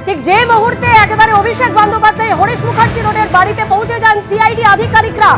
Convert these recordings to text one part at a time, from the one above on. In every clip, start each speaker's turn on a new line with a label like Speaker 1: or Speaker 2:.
Speaker 1: ঠিক যে মুহূর্তে একেবারে অভিষেক বন্দ্যোপাধ্যায় হরিশ মুখার্জি রোডের বাড়িতে পৌঁছে যান সিআইডি আধিকারিকরা,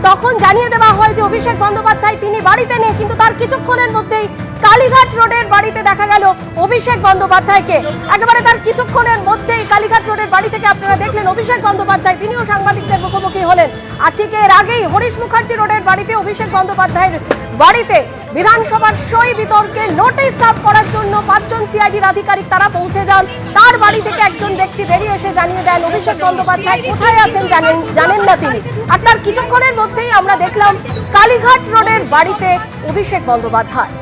Speaker 1: তখন জানিয়ে দেওয়া হয় যে অভিষেক বন্দ্যোপাধ্যায় তিনি বাড়িতে নেই। কিন্তু তার কিছুক্ষণের মধ্যেই কালীঘাট রোডের বাড়িতে দেখা গেল অভিষেক বন্দ্যোপাধ্যায়কে। একেবারে তার কিছুক্ষণের মধ্যেই কালীঘাট রোডের বাড়ি থেকে আপনারা দেখলেন অভিষেক বন্দ্যোপাধ্যায় তিনিও সাংবাদিকদের মুখোমুখি হলেন। আর ঠিক এর আগেই হরিশ মুখার্জি রোডের বাড়িতে অভিষেক বন্দ্যোপাধ্যায়ের বাড়িতে বিধানসভার সই বিতর্কে নোটিশ সার্ভ করার জন্য 5 জন সিআইডির আধিকারিক তারা পৌঁছে যান। তার বাড়ি থেকে একজন ব্যক্তি বেরিয়ে এসে জানিয়ে দেন অভিষেক বন্দ্যোপাধ্যায় কোথায় আছেন জানেন না তিনি। আর তার কিছুক্ষণের মধ্যেই আমরা দেখলাম কালীঘাট রোডের বাড়িতে অভিষেক বন্দ্যোপাধ্যায়।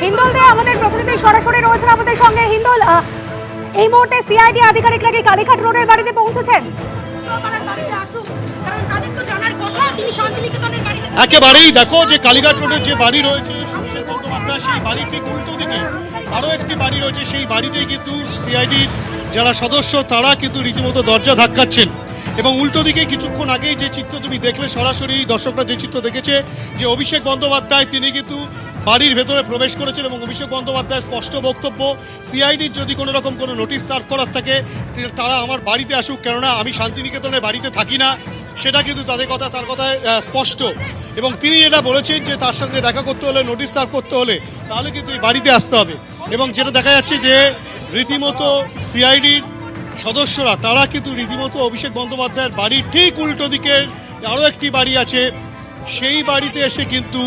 Speaker 1: হিন্দল দে আমাদের প্রকৃতি সরাসরি রয়েছেন আমাদের সঙ্গে। হিন্দল, এই মুহূর্তে সিআইডি আধিকারিকরা কি কালীঘাট রোডের বাড়িতে পৌঁছেছেন?
Speaker 2: একেবারেই দেখো যে কালীঘাট রোডের যে বাড়ি রয়েছে সেই বাড়ির ঠিক উল্টো দিকে আরো একটি বাড়ি রয়েছে। সেই বাড়িতেই কিন্তু সিআইডির যারা সদস্য তারা কিন্তু রীতিমতো দরজা ধাক্কাচ্ছেন। এবং উল্টো দিকে কিছুক্ষণ আগেই যে চিত্র তুমি দেখলে, সরাসরি দর্শকরা যে চিত্র দেখেছে যে অভিষেক বন্দ্যোপাধ্যায় তিনি কিন্তু বাড়ির ভেতরে প্রবেশ করেছেন। এবং অভিষেক বন্দ্যোপাধ্যায় স্পষ্ট বক্তব্য, সিআইডির যদি কোনো রকম কোনো নোটিশ সার্ভ করার থাকে তারা আমার বাড়িতে আসুক, কেননা আমি শান্তিনিকেতনে বাড়িতে থাকি না। সেটা কিন্তু তার কথায় স্পষ্ট। এবং তিনি এটা বলেছেন যে তার সঙ্গে দেখা করতে হলে, নোটিশ সার্ভ করতে হলে তাহলে কিন্তু এই বাড়িতে আসতে হবে। এবং যেটা দেখা যাচ্ছে যে রীতিমতো সিআইডির সদস্যরা তারা কিন্তু রীতিমতো অভিষেক বন্দ্যোপাধ্যায়ের বাড়ির ঠিক উল্টো দিকের আরও একটি বাড়ি আছে সেই বাড়িতে এসে কিন্তু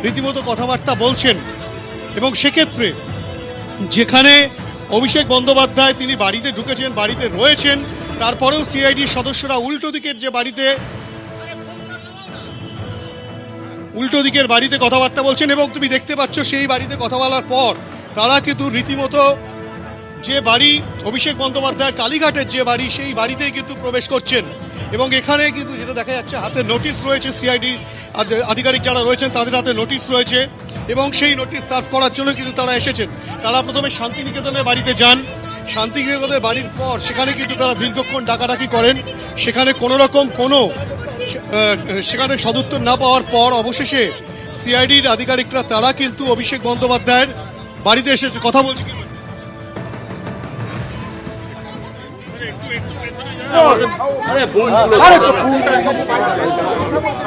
Speaker 2: রীতিমতো কথাবার্তা বলছেন। এবং সেক্ষেত্রে যেখানে অভিষেক বন্দ্যোপাধ্যায় তিনি বাড়িতে ঢুকেছেন, বাড়িতে রয়েছেন, তারপরেও সিআইডির সদস্যরা উল্টো দিকের যে উল্টো দিকের বাড়িতে কথাবার্তা বলছেন। এবং তুমি দেখতে পাচ্ছ সেই বাড়িতে কথা বলার পর তারা কিন্তু রীতিমতো যে বাড়ি অভিষেক বন্দ্যোপাধ্যায়ের কালীঘাটের যে বাড়ি সেই বাড়িতেই কিন্তু প্রবেশ করছেন। এবং এখানে কিন্তু যেটা দেখা যাচ্ছে হাতে নোটিশ রয়েছে, সিআইডি আধিকারিক যারা রয়েছেন তাদের হাতে নোটিশ রয়েছে। এবং সেই নোটিশ সার্ভ করার জন্য কিন্তু তারা এসেছেন। তারা প্রথমে শান্তিনিকেতনের বাড়িতে যান। শান্তিনিকেতনের বাড়ির পর সেখানে কিন্তু তারা দীর্ঘক্ষণ ডাকাডাকি করেন। সেখানে সেখানে সদুত্তর না পাওয়ার পর অবশেষে সিআইডির আধিকারিকরা তারা কিন্তু অভিষেক বন্দ্যোপাধ্যায়ের বাড়িতে এসে কথা বলছে।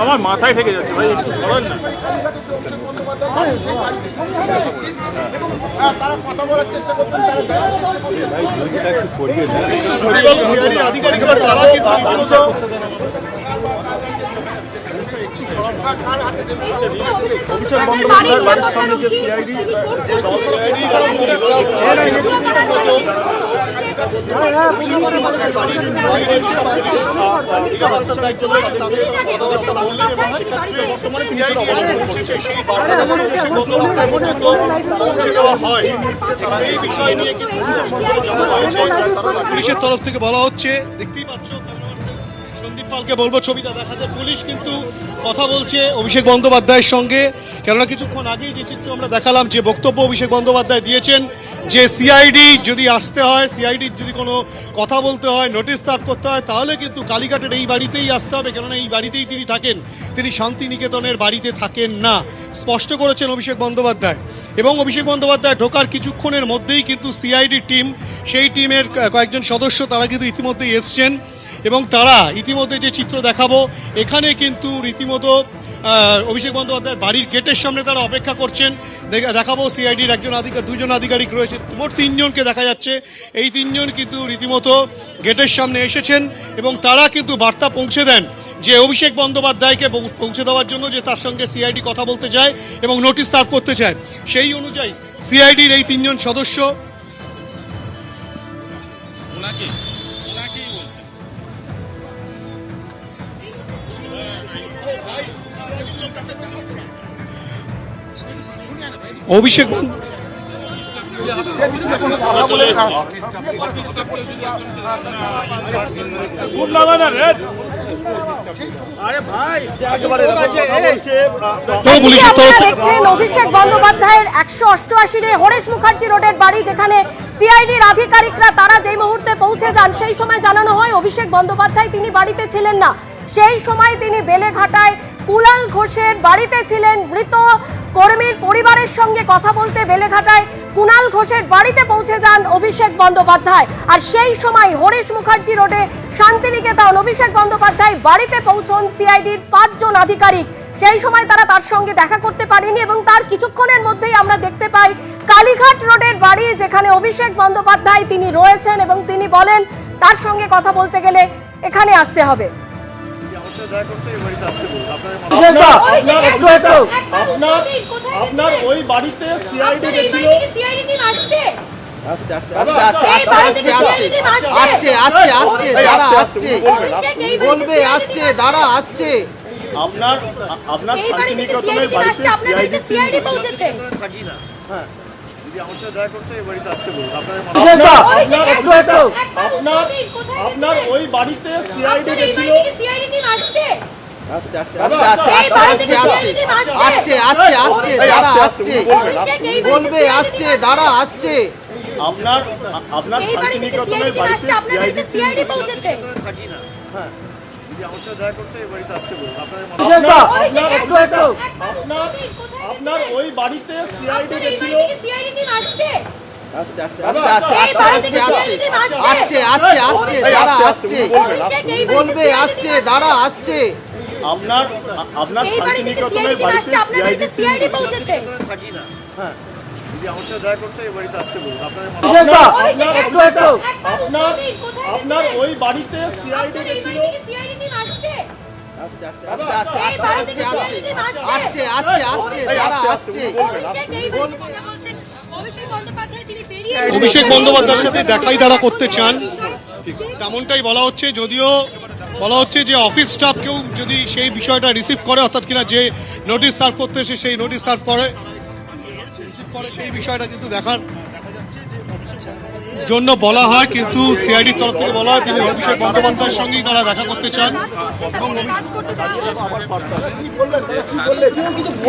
Speaker 3: আমার মাথায় থেকে যাচ্ছে ভাই, একটু সরেন না।
Speaker 2: তারা কথা বলার চেষ্টা করছেন, আধিকারিকরা তারা কিন্তু অভিষেক বন্দ্যোপাধ্যায়ের বাড়ির সামনে যে সিআইডি পুলিশের তরফ থেকে বলা হচ্ছে, দেখতেই পাচ্ছ সন্দীপ পালকে বলবো ছবিটা দেখাতে। পুলিশ কিন্তু কথা বলছে অভিষেক বন্দ্যোপাধ্যায়ের সঙ্গে, কেননা কিছুক্ষণ আগেই যে চিত্র আমরা দেখালাম, যে বক্তব্য অভিষেক বন্দ্যোপাধ্যায় দিয়েছেন যে সিআইডি যদি আসতে হয়, সিআইডির যদি কোনো কথা বলতে হয়, নোটিশ সার্ভ করতে হয়, তাহলে কিন্তু কালীঘাটের এই বাড়িতেই আসতে হবে, কেননা এই বাড়িতেই তিনি থাকেন, তিনি শান্তিনিকেতনের বাড়িতে থাকেন না, স্পষ্ট করেছেন অভিষেক বন্দ্যোপাধ্যায়। এবং অভিষেক বন্দ্যোপাধ্যায় ঢোকার কিছুক্ষণের মধ্যেই কিন্তু সিআইডির টিম, সেই টিমের কয়েকজন সদস্য তারা কিন্তু ইতিমধ্যেই এসছেন। এবং তারা ইতিমধ্যে যে চিত্র দেখাবো, এখানে কিন্তু রীতিমতো অভিষেক বন্দ্যোপাধ্যায়ের বাড়ির গেটের সামনে তারা অপেক্ষা করছেন। দেখাবো সিআইডির দুজন আধিকারিক রয়েছে, মোট 3 জনকে দেখা যাচ্ছে। এই 3 জন কিন্তু রীতিমতো গেটের সামনে এসেছেন এবং তারা কিন্তু বার্তা পৌঁছে দেন যে অভিষেক বন্দ্যোপাধ্যায়কে পৌঁছে দেওয়ার জন্য, যে তার সঙ্গে সিআইডি কথা বলতে চায় এবং নোটিশ সার্ভ করতে চায়। সেই অনুযায়ী সিআইডির এই 3 জন সদস্য অভিষেক
Speaker 1: অভিষেক বন্দ্যোপাধ্যায়ের 188 হরিশ মুখার্জি রোডের বাড়ি, যেখানে সিআইডির আধিকারিকরা তারা যেই মুহূর্তে পৌঁছে যান সেই সময় জানানো হয় অভিষেক বন্দ্যোপাধ্যায় তিনি বাড়িতে ছিলেন না। সেই সময় তিনি বেলেঘাটায় কুনাল ঘোষের বাড়িতে ছিলেন। মৃত কর্মীর পরিবারের সঙ্গে কথা বলতে বেলেঘাটায় কুনাল ঘোষের বাড়িতে পৌঁছে যান অভিষেক বন্দ্যোপাধ্যায়। আর সেই সময় হরিশ মুখার্জি রোডে শান্তিনিকেতন অভিষেক বন্দ্যোপাধ্যায় বাড়িতে পৌঁছন সিআইডির 5 জন আধিকারিক। সেই সময় তারা তার সঙ্গে দেখা করতে পারেনি এবং তার কিছুক্ষণের মধ্যেই আমরা দেখতে পাই কালীঘাট রোডের বাড়ি, যেখানে অভিষেক বন্দ্যোপাধ্যায় তিনি রয়েছেন এবং তিনি বলেন তার সঙ্গে কথা বলতে গেলে এখানে আসতে হবে।
Speaker 2: আপনার ওই বাড়িতে সিআইডি গেছিল। আপনার শান্তিনিকেতনের বাড়িতে সিআইডি পৌঁছেছে। থাকি না, হ্যাঁ, যদি আমার সাথে দেখা করতে এই বাড়িতে আসতে বলুন। আপনার ওই বাড়িতে সিআইডি গেছিল। আপনার শান্তিনিকেতনের বাড়িতে সিআইডি পৌঁছেছে। থাকি না, হ্যাঁ, যদি আমার সাথে দেখা করতে এই বাড়িতে আসতে বলুন। আপনার ওই বাড়িতে সিআইডি গেছিল। আপনার শান্তিনিকেতনের বাড়িতে সিআইডি পৌঁছেছে। থাকি না, হ্যাঁ, যদি আমার সাথে দেখা করতে এই বাড়িতে আসতে বলুন। আপনার ওই বাড়িতে সিআইডি গেছিল। অভিষেক বন্দ্যোপাধ্যায়ের সাথে দেখাই তারা করতে চান, তেমনটাই বলা হচ্ছে। যদিও বলা হচ্ছে যে অফিস স্টাফ কেউ যদি সেই বিষয়টা রিসিভ করে, অর্থাৎ কিনা যে নোটিশ সার্ভ করতে এসে সেই নোটিশ সার্ভ করে সেই বিষয়টা কিন্তু দেখার জন্য বলা হয়, কিন্তু সিআইডির তরফ থেকে বলা হয় তিনি অভিষেক বন্দ্যোপাধ্যায়ের সঙ্গেই তারা দেখা করতে চান।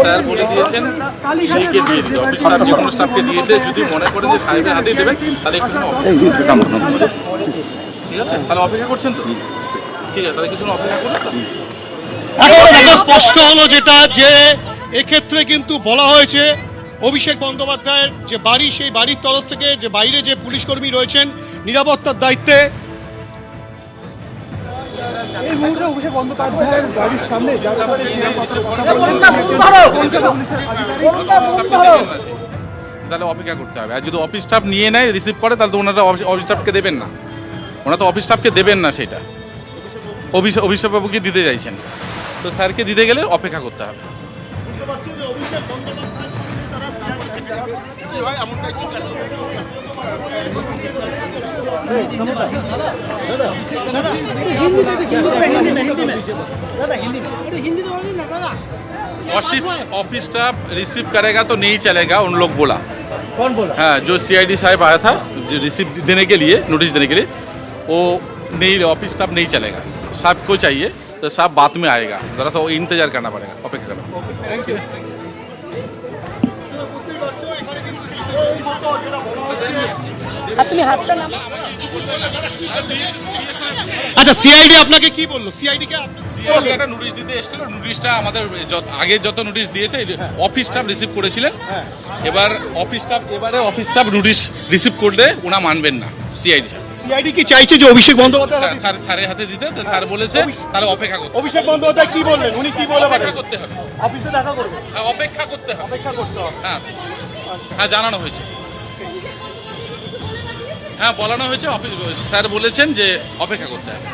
Speaker 4: স্যার বলে দিয়েছেন সেইকে দিয়ে দিতে, অফিস স্টাফ যে কোনো স্টাফকে দিয়ে দিতে, যদি মনে করে যে সাহেবের হাতেই দেবেন তাহলে একটু ঠিক আছে, তাহলে অপেক্ষা করছেন তো, ঠিক আছে, তাহলে কিছু অপেক্ষা করুন।
Speaker 2: এখন স্পষ্ট হলো যেটা, যে এক্ষেত্রে কিন্তু বলা হয়েছে অভিষেক বন্দ্যোপাধ্যায়ের যে বাড়ি, সেই বাড়ির তরফ থেকে যে বাইরে যে পুলিশ কর্মী রয়েছেন নিরাপত্তার দায়িত্বে,
Speaker 5: এই মুহূর্তে অভিষেক বন্দ্যোপাধ্যায়ের বাড়ির সামনে
Speaker 4: তাহলে অপেক্ষা করতে হবে। আর যদি অফিস স্টাফ নিয়ে নেয়, রিসিভ করে, তাহলে তো ওনারা অফিস স্টাফকে দেবেন না, ওনারা তো অফিস স্টাফকে দেবেন না, সেটা অভিষেক বাবুকে দিতে চাইছেন, তো স্যারকে দিতে গেলে অপেক্ষা করতে হবে। ऑफिस स्टाफ रिसीव करेगा तो नहीं चलेगा, उन लोग बोला।
Speaker 5: कौन बोला?
Speaker 4: हाँ, जो सीआईडी साहब आया था जो रिसीव देने के लिए, नोटिस देने के लिए, वो नहीं, ऑफिस स्टाफ नहीं चलेगा, साहब को चाहिए तो साहब बाद में आएगा, ज़रा तो इंतजार करना पड़ेगा, अपेक्षा करना।
Speaker 2: Thank you. আচ্ছা, সিআইডি আপনাকে কি বললো? সিআইডি কে
Speaker 4: সিআইডি একটা নোটিশ দিতে এসেছিল, নোটিশটা আমাদের আগে যত নোটিশ দিয়েছে অফিস স্টাফ রিসিভ করেছিলেন, এবার অফিস স্টাফ নোটিশ রিসিভ করলে ওনা মানবেন না।
Speaker 2: সিআইডি কি চাইছে যে অভিষেক বন্দ্যোপাধ্যায়
Speaker 4: স্যারের হাতে দিতে, তো স্যার বলেছে তাহলে অপেক্ষা করতে।
Speaker 2: অভিষেক বন্দ্যোপাধ্যায় কি বললেন? উনি কি বলে
Speaker 4: অপেক্ষা করতে হবে,
Speaker 2: অফিসে দেখা করবে?
Speaker 4: হ্যাঁ, অপেক্ষা করতে হবে,
Speaker 2: অপেক্ষা করতে হবে।
Speaker 4: হ্যাঁ হ্যাঁ, জানানো হয়েছে, হ্যাঁ বলানো হয়েছে, স্যার বলেছেন যে অপেক্ষা করতে হবে।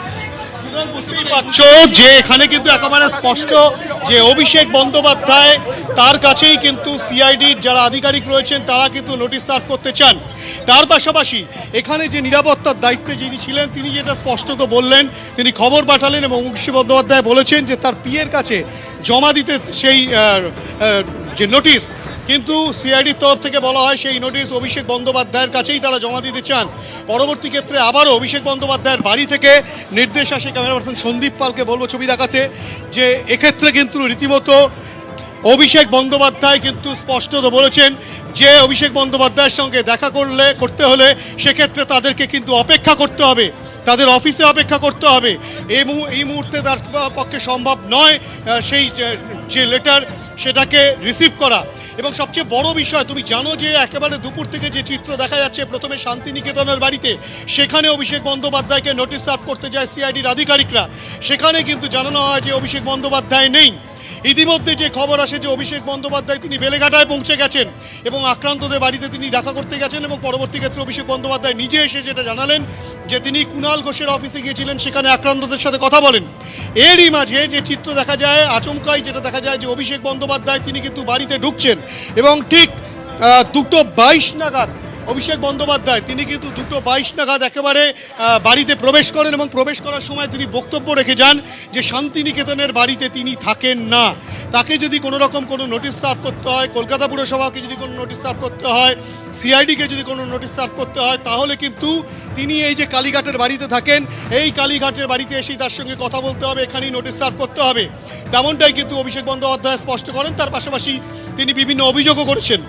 Speaker 2: বুঝতেই পারছো যে এখানে কিন্তু একেবারে স্পষ্ট যে অভিষেক বন্দ্যোপাধ্যায় তার কাছেই কিন্তু সিআইডির যারা আধিকারিক রয়েছেন তারা কিন্তু নোটিশ সার্ভ করতে চান। তার পাশাপাশি এখানে যে নিরাপত্তার দায়িত্বে যিনি ছিলেন তিনি যেটা স্পষ্টত বললেন, তিনি খবর পাঠালেন এবং অভিষেক বন্দ্যোপাধ্যায় বলেছেন যে তার পিএর কাছে জমা দিতে সেই যে নোটিশ, কিন্তু সিআইডির তরফ থেকে বলা হয় সেই নোটিশ অভিষেক বন্দ্যোপাধ্যায়ের কাছেই তারা জমা দিতে চান। পরবর্তী ক্ষেত্রে আবারও অভিষেক বন্দ্যোপাধ্যায়ের বাড়ি থেকে নির্দেশ আসে। ক্যামেরা পার্সন সন্দীপ পালকে বলবো ছবি দেখাতে, যে এক্ষেত্রে কিন্তু রীতিমতো অভিষেক বন্দ্যোপাধ্যায় কিন্তু স্পষ্টত বলেছেন যে অভিষেক বন্দ্যোপাধ্যায়ের সঙ্গে দেখা করতে হলে সেক্ষেত্রে তাদেরকে কিন্তু অপেক্ষা করতে হবে। তাদের অফিসে অপেক্ষা করতে হবে। এই মুহূর্তে তার পক্ষে সম্ভব নয় সেই যে লেটার সেটাকে রিসিভ করা। এবং সবচেয়ে বড় বিষয়, তুমি জানো যে একেবারে দুপুর থেকে যে চিত্র দেখা যাচ্ছে, প্রথমে শান্তিনিকেতনের বাড়িতে, সেখানে অভিষেক বন্দ্যোপাধ্যায়কে নোটিশ সার্ভ করতে যায় সিআইডির আধিকারিকরা। সেখানে কিন্তু জানানো হয় যে অভিষেক বন্দ্যোপাধ্যায় নেই। ইতিমধ্যে যে খবর আসে যে অভিষেক বন্দ্যোপাধ্যায় তিনি বেলেঘাটায় পৌঁছে গেছেন এবং আক্রান্তদের বাড়িতে তিনি দেখা করতে গেছেন, এবং পরবর্তী ক্ষেত্রে অভিষেক বন্দ্যোপাধ্যায় নিজে এসে যেটা জানালেন যে তিনি কুণাল ঘোষের অফিসে গিয়েছিলেন, সেখানে আক্রান্তদের সাথে কথা বলেন। এরই মাঝে যে চিত্র দেখা যায়, আচমকাই যেটা দেখা যায় যে অভিষেক বন্দ্যোপাধ্যায় তিনি কিন্তু বাড়িতে ঢুকছেন এবং ঠিক 2:22 নাগাদ অভিষেক বন্দ্যোপাধ্যায় তিনি কিন্তু 2:22 নাগাদ একেবারে বাড়িতে প্রবেশ করেন এবং প্রবেশ করার সময় তিনি বক্তব্য রেখে যান যে শান্তিনিকেতনের বাড়িতে তিনি থাকেন না। তাকে যদি কোনো রকম কোনো নোটিশ সার্ভ করতে হয়, কলকাতা পুরসভাকে যদি কোনো নোটিশ সার্ভ করতে হয়, সিআইডিকে যদি কোনো নোটিশ সার্ভ করতে হয়, তাহলে কিন্তু তিনি এই যে কালীঘাটের বাড়িতে থাকেন, এই কালীঘাটের বাড়িতে এসেই তার সঙ্গে কথা বলতে হবে, এখানেই নোটিশ সার্ভ করতে হবে। তেমনটাই কিন্তু অভিষেক বন্দ্যোপাধ্যায় স্পষ্ট করেন। তার পাশাপাশি তিনি বিভিন্ন অভিযোগও করেছেন।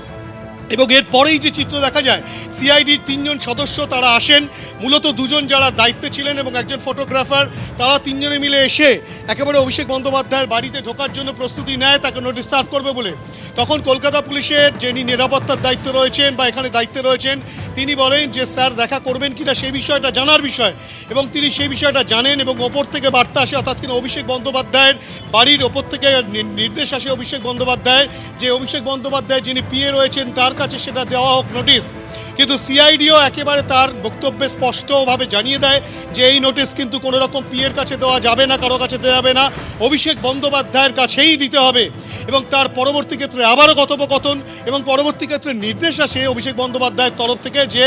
Speaker 2: এবং এরপরেই যে চিত্র দেখা যায়, সিআইডির 3 জন সদস্য তারা আসেন, মূলত 2 জন যারা দায়িত্বে ছিলেন এবং একজন ফটোগ্রাফার, তারা 3 জনে মিলে এসে একেবারে অভিষেক বন্দ্যোপাধ্যায়ের বাড়িতে ঢোকার জন্য প্রস্তুতি নেয় তাকে নোটিশ সার্ভ করবে বলে। তখন কলকাতা পুলিশের যিনি নিরাপত্তার দায়িত্ব রয়েছেন বা এখানে দায়িত্বে রয়েছেন, তিনি বলেন যে স্যার দেখা করবেন কিনা সেই বিষয়টা জানার বিষয়, এবং তিনি সেই বিষয়টা জানেন এবং ওপর থেকে বার্তা আসে, অর্থাৎ কিনা অভিষেক বন্দ্যোপাধ্যায়ের বাড়ির ওপর থেকে নির্দেশ আসে অভিষেক বন্দ্যোপাধ্যায়ের যে অভিষেক বন্দ্যোপাধ্যায় যিনি পিএ রয়েছেন তার কাছে সেটা দেওয়া হোক নোটিশ। কিন্তু সিআইডিও একেবারে তার বক্তব্যে স্পষ্টভাবে জানিয়ে দেয় যে এই নোটিশ কিন্তু কোনো রকম পিএর কাছে দেওয়া যাবে না, কারো কাছে দেওয়া যাবে না, অভিষেক বন্দ্যোপাধ্যায়ের কাছেই দিতে হবে। এবং তার পরবর্তী ক্ষেত্রে আবারও কথোপকথন এবং পরবর্তী ক্ষেত্রে নির্দেশ আসে অভিষেক বন্দ্যোপাধ্যায়ের তরফ থেকে যে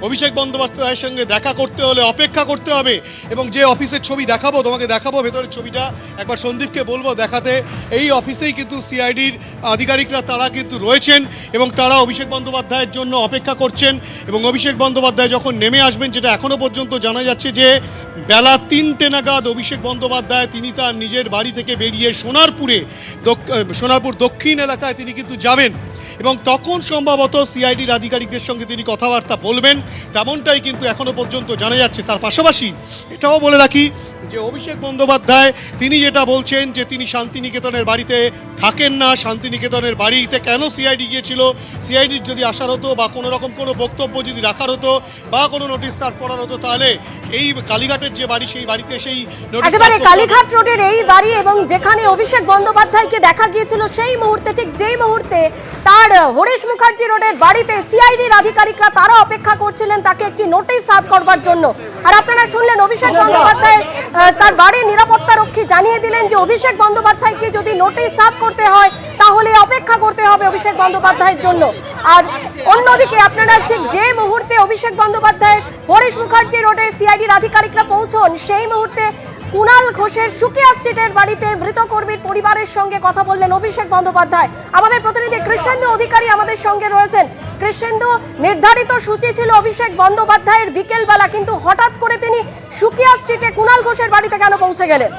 Speaker 2: অভিষেক বন্দ্যোপাধ্যায়ের সঙ্গে দেখা করতে হলে অপেক্ষা করতে হবে। এবং যে অফিসের ছবি দেখাবো, তোমাকে দেখাবো ভেতরের ছবিটা, একবার সন্দীপকে বলবো দেখাতে। এই অফিসেই কিন্তু সিআইডির আধিকারিকরা তারা কিন্তু রয়েছেন এবং তারা অভিষেক বন্দ্যোপাধ্যায়ের জন্য অপেক্ষা করছেন। এবং অভিষেক বন্দ্যোপাধ্যায় যখন নেমে আসবেন, যেটা এখনও পর্যন্ত জানা যাচ্ছে যে বেলা 3টে নাগাদ অভিষেক বন্দ্যোপাধ্যায় তিনি তার নিজের বাড়ি থেকে বেরিয়ে সোনারপুর দক্ষিণ এলাকায় তিনি কিন্তু যাবেন এবং তখন সম্ভবত সিআইডির আধিকারিকদের সঙ্গে তিনি কথাবার্তা বলবেন, তেমনটাই কিন্তু এখনও পর্যন্ত জানা যাচ্ছে। তার পাশাপাশি এটাও বলে রাখি যে অভিষেক বন্দ্যোপাধ্যায় তিনি যেটা বলছেন যে তিনি শান্তিনিকেতনের বাড়িতে থাকেন না, শান্তিনিকেতনের বাড়িতে কেন সিআইডি গিয়েছিল, সিআইডির যদি আসার হতো বা কোনো রকম কোনো বক্তব্য যদি রাখার হতো বা কোনো নোটিশ সার্ভ করার হতো, তাহলে এই কালীঘাটের যে বাড়ি সেই বাড়িতে সেই
Speaker 1: একেবারে কালীঘাট রোডের এই বাড়ি এবং যেখানে অভিষেক বন্দ্যোপাধ্যায়কে দেখা গিয়েছিল সেই মুহূর্তে, ঠিক যেই মুহূর্তে তার হরিশ মুখার্জি রোডের বাড়িতে সিআইডির আধিকারিকরা তারা অপেক্ষা করছিলেন তাকে একটি নোটিশ সার্ভ করবার জন্য। আর আপনারা শুনলেন অভিষেক বন্দ্যোপাধ্যায় তার বাড়ির নিরাপত্তা রক্ষী জানিয়ে দিলেন যে অভিষেক বন্দ্যোপাধ্যায়কে যদি নোটিশ সার্ভ করতে হয় তাহলে অপেক্ষা করতে হবে অভিষেক বন্দ্যোপাধ্যায়ের জন্য। আর অন্যদিকে আপনারা ঠিক যে মুহূর্তে অভিষেক বন্দ্যোপাধ্যায় হরিশ মুখার্জি রোডে সিআইডির আধিকারিকরা পৌঁছন, সেই মুহূর্তে কুণাল ঘোষের সুকিয়া স্ট্রিটের বাড়িতে মৃত কর্মীর পরিবারের সঙ্গে কথা বললেন অভিষেক বন্দ্যোপাধ্যায়। আমাদের প্রতিনিধি কৃষ্ণেন্দু অধিকারী আমাদের সঙ্গে রয়েছেন। কৃষ্ণেন্দু, নির্ধারিত সূচি ছিল অভিষেক বন্দ্যোপাধ্যায়ের বিকেলবেলা, কিন্তু হঠাৎ করে তিনি সুকিয়া স্ট্রিটে কুণাল ঘোষের বাড়িতে কেন পৌঁছে গেলেন?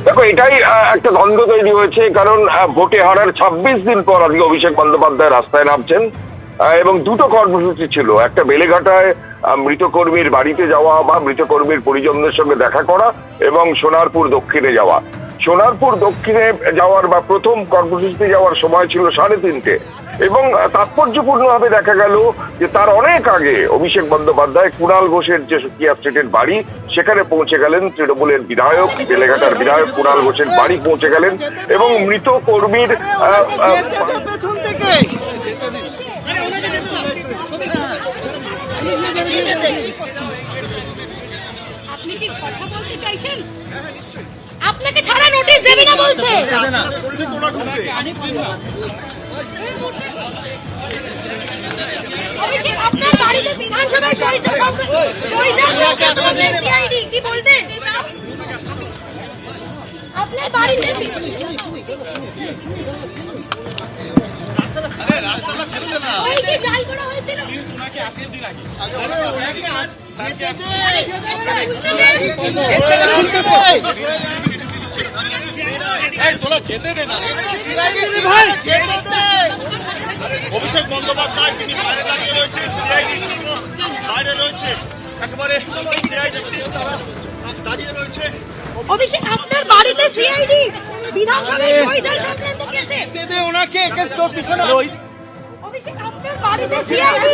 Speaker 6: দেখো, এটাই একটা দ্বন্দ্ব তৈরি হয়েছে, কারণ ভোটে হারার 26 দিন পর আজকে অভিষেক বন্দ্যোপাধ্যায় রাস্তায় নামছেন এবং দুটো কর্মসূচি ছিল। একটা বেলেঘাটায় মৃতকর্মীর বাড়িতে যাওয়া বা মৃতকর্মীর পরিজনদের সঙ্গে দেখা করা এবং সোনারপুর দক্ষিণে যাওয়া। সোনারপুর দক্ষিণে যাওয়ার বা প্রথম কর্মসূচিতে যাওয়ার সময় ছিল 3:30 এবং তাৎপর্যপূর্ণভাবে দেখা গেল যে তার অনেক আগে অভিষেক বন্দ্যোপাধ্যায় কুণাল ঘোষের যে সুকিয়া স্ট্রিটের বাড়ি সেখানে পৌঁছে গেলেন। তৃণমূলের বিধায়ক, বেলেঘাটার বিধায়ক কুণাল ঘোষের বাড়ি পৌঁছে গেলেন এবং মৃত কর্মীর
Speaker 7: আপনি কি কথা বলতে চাইছেন? আপনাকে ছাড়া নোটিশ দেবে না বলছে। অভিষেক, আপনার বাড়িতে বিধানসভায় সিআইডি কি বলবেন? আপনার বাড়িতে জাল করা হয়েছিল।
Speaker 2: অভিষেক বন্দ্যোপাধ্যায় তিনি বাইরে দাঁড়িয়ে রয়েছেন, সিআইডি বাইরে রয়েছে
Speaker 5: একেবারে তারা দাঁড়িয়ে রয়েছে।
Speaker 7: অভিষেক আপনার বাড়িতে সিআইডি বিধানসভায় শহীদুল সংক্রান্ত কেসে
Speaker 5: দে ওনাকে একের তোর পিছনে
Speaker 7: অভিষেক আপনার বাড়িতে সিআইডি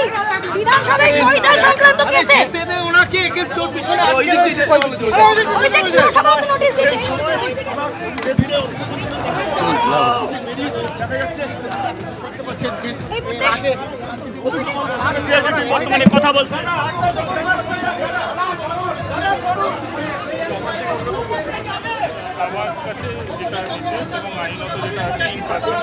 Speaker 7: বিধানসভায় শহীদুল সংক্রান্ত কেসে
Speaker 5: দে ওনাকে একের তোর পিছনে
Speaker 7: অভিষেক পুরসভাকে নোটিশ দিয়েছে এই মুহূর্তে
Speaker 5: বর্তমানে কথা বলছে।
Speaker 3: আমার কাছে যেটা নির্দেশ এবং আইনত যেটা আছে ইন পার্সন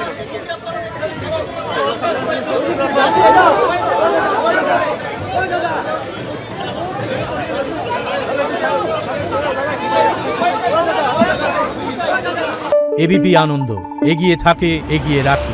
Speaker 8: এবিপি আনন্দ, এগিয়ে থাকে, এগিয়ে রাখে।